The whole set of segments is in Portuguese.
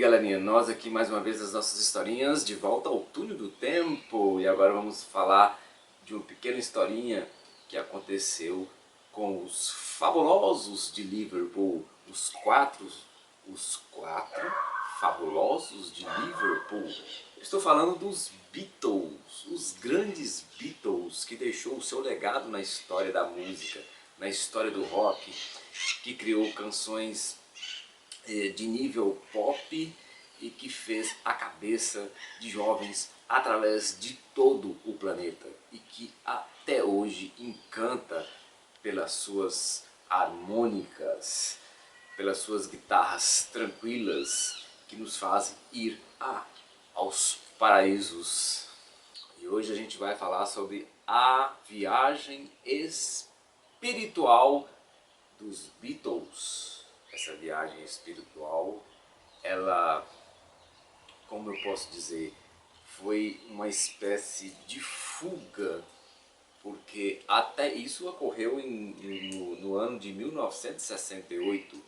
galerinha, nós aqui mais uma vez as nossas historinhas de volta ao túnel do tempo. E agora vamos falar de uma pequena historinha que aconteceu com os fabulosos de Liverpool. Os quatro fabulosos de Liverpool. Eu estou falando dos Beatles, os grandes Beatles, que deixou o seu legado na história da música, na história do rock, que criou canções de nível pop e que fez a cabeça de jovens através de todo o planeta e que até hoje encanta pelas suas harmônicas, pelas suas guitarras tranquilas que nos fazem ir aos paraísos. E hoje a gente vai falar sobre a viagem espiritual dos Beatles. Essa viagem espiritual, ela, como eu posso dizer, foi uma espécie de fuga, porque até isso ocorreu no ano de 1968,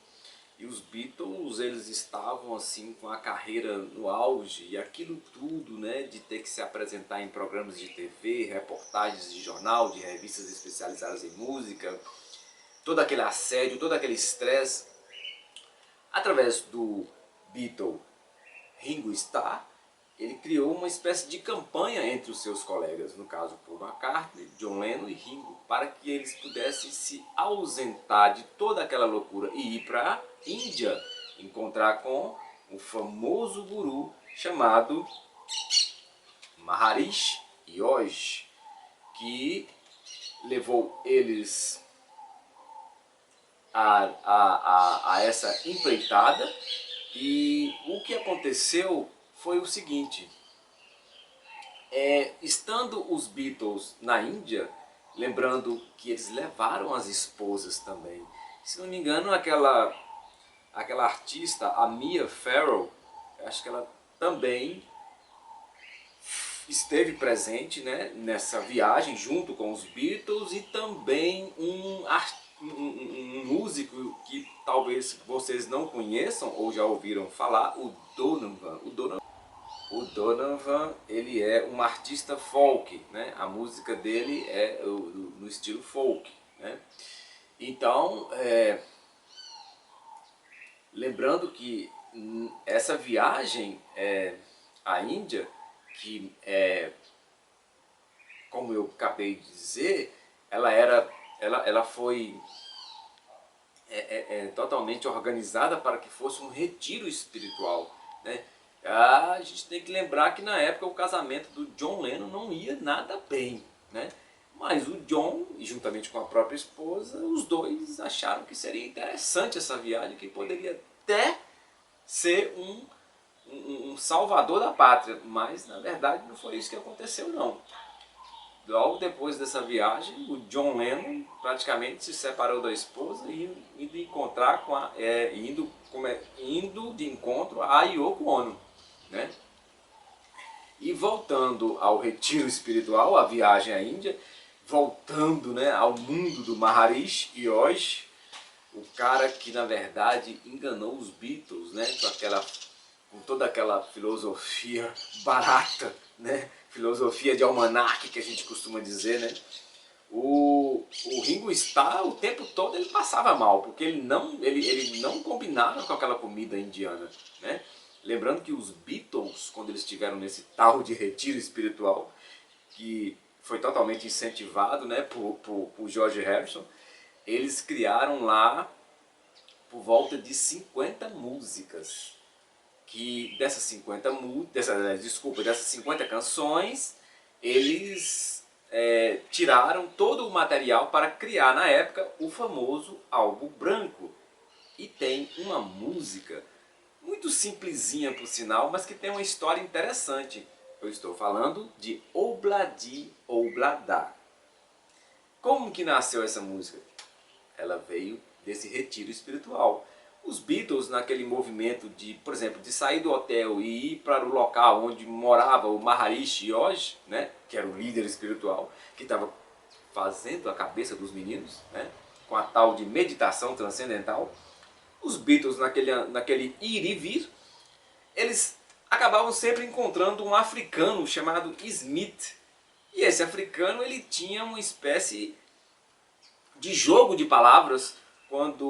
e os Beatles, eles estavam assim com a carreira no auge, e aquilo tudo, né, de ter que se apresentar em programas de TV, reportagens de jornal, de revistas especializadas em música, todo aquele assédio, todo aquele estresse. Através do Beatle Ringo Starr, ele criou uma espécie de campanha entre os seus colegas, no caso Paul McCartney, John Lennon e Ringo, para que eles pudessem se ausentar de toda aquela loucura e ir para a Índia, encontrar com o famoso guru chamado Maharishi Yogi, que levou eles a essa empreitada. E o que aconteceu foi o seguinte: estando os Beatles na Índia, lembrando que eles levaram as esposas também, se não me engano aquela artista, a Mia Farrow, acho que ela também esteve presente, né, nessa viagem junto com os Beatles, e também um músico que talvez vocês não conheçam ou já ouviram falar, o Donovan. O Donovan, ele é um artista folk, né? A música dele é no estilo folk, né? Então, lembrando que essa viagem à Índia, que como eu acabei de dizer, ela foi totalmente organizada para que fosse um retiro espiritual, né? A gente tem que lembrar que na época o casamento do John Lennon não ia nada bem, né? Mas o John, juntamente com a própria esposa, os dois acharam que seria interessante essa viagem, que poderia até ser um salvador da pátria, mas na verdade não foi isso que aconteceu, não. Logo depois dessa viagem, o John Lennon praticamente se separou da esposa e indo encontrar com indo de encontro a Yoko Ono, né? E voltando ao retiro espiritual, a viagem à Índia, voltando, né, ao mundo do Maharishi Yogi, o cara que na verdade enganou os Beatles, né, com toda aquela filosofia barata, né? Filosofia de almanaque que a gente costuma dizer, né? O Ringo Starr, o tempo todo ele passava mal, porque ele não combinava com aquela comida indiana, né? Lembrando que os Beatles, quando eles estiveram nesse tal de retiro espiritual, que foi totalmente incentivado, né, por George Harrison, eles criaram lá por volta de 50 músicas. Que dessas 50 canções, eles tiraram todo o material para criar na época o famoso álbum branco. E tem uma música muito simplesinha por sinal, mas que tem uma história interessante. Eu estou falando de Obladi Oblada. Como que nasceu essa música? Ela veio desse retiro espiritual. Os Beatles, naquele movimento de, por exemplo, de sair do hotel e ir para o local onde morava o Maharishi Yogi, né, que era o líder espiritual, que estava fazendo a cabeça dos meninos, né, com a tal de meditação transcendental, os Beatles, naquele ir e vir, eles acabavam sempre encontrando um africano chamado Smith. E esse africano ele tinha uma espécie de jogo de palavras quando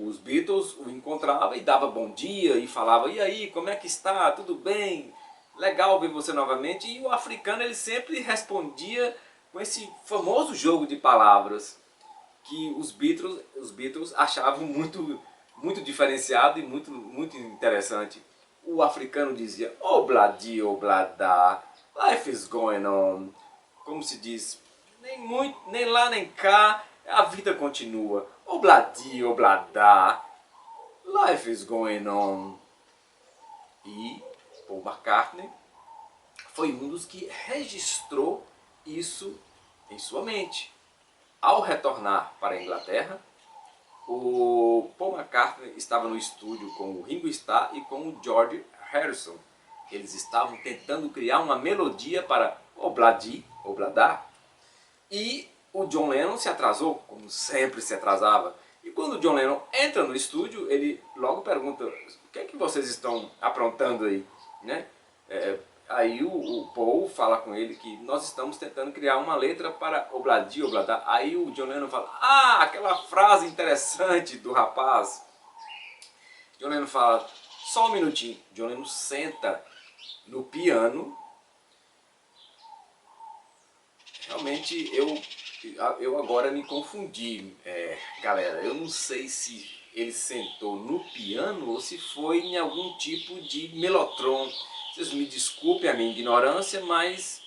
os Beatles o encontravam e dava bom dia e falava: e aí, como é que está? Tudo bem? Legal ver você novamente. E o africano ele sempre respondia com esse famoso jogo de palavras que os Beatles achavam muito diferenciado e muito interessante. O africano dizia: obladi, oblada, life is going on. Como se diz, nem lá nem cá, a vida continua. Obladi, oblada, life is going on. E Paul McCartney foi um dos que registrou isso em sua mente. Ao retornar para a Inglaterra, o Paul McCartney estava no estúdio com o Ringo Starr e com o George Harrison. Eles estavam tentando criar uma melodia para Obladi, Oblada. E o John Lennon se atrasou, como sempre se atrasava. E quando o John Lennon entra no estúdio, ele logo pergunta: o que é que vocês estão aprontando aí? Né? Aí o Paul fala com ele que nós estamos tentando criar uma letra para Obladi, Oblada. Aí o John Lennon fala: ah, aquela frase interessante do rapaz. John Lennon fala: só um minutinho. John Lennon senta no piano. Realmente eu agora me confundi, galera. Eu não sei se ele sentou no piano ou se foi em algum tipo de melotron. Vocês me desculpem a minha ignorância, mas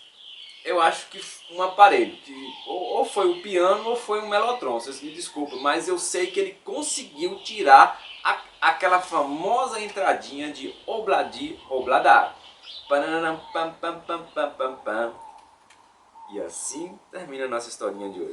eu acho que um aparelho, que ou foi o piano ou foi um melotron, vocês me desculpem, mas eu sei que ele conseguiu tirar aquela famosa entradinha de Obladi, Oblada. E assim termina a nossa historinha de hoje.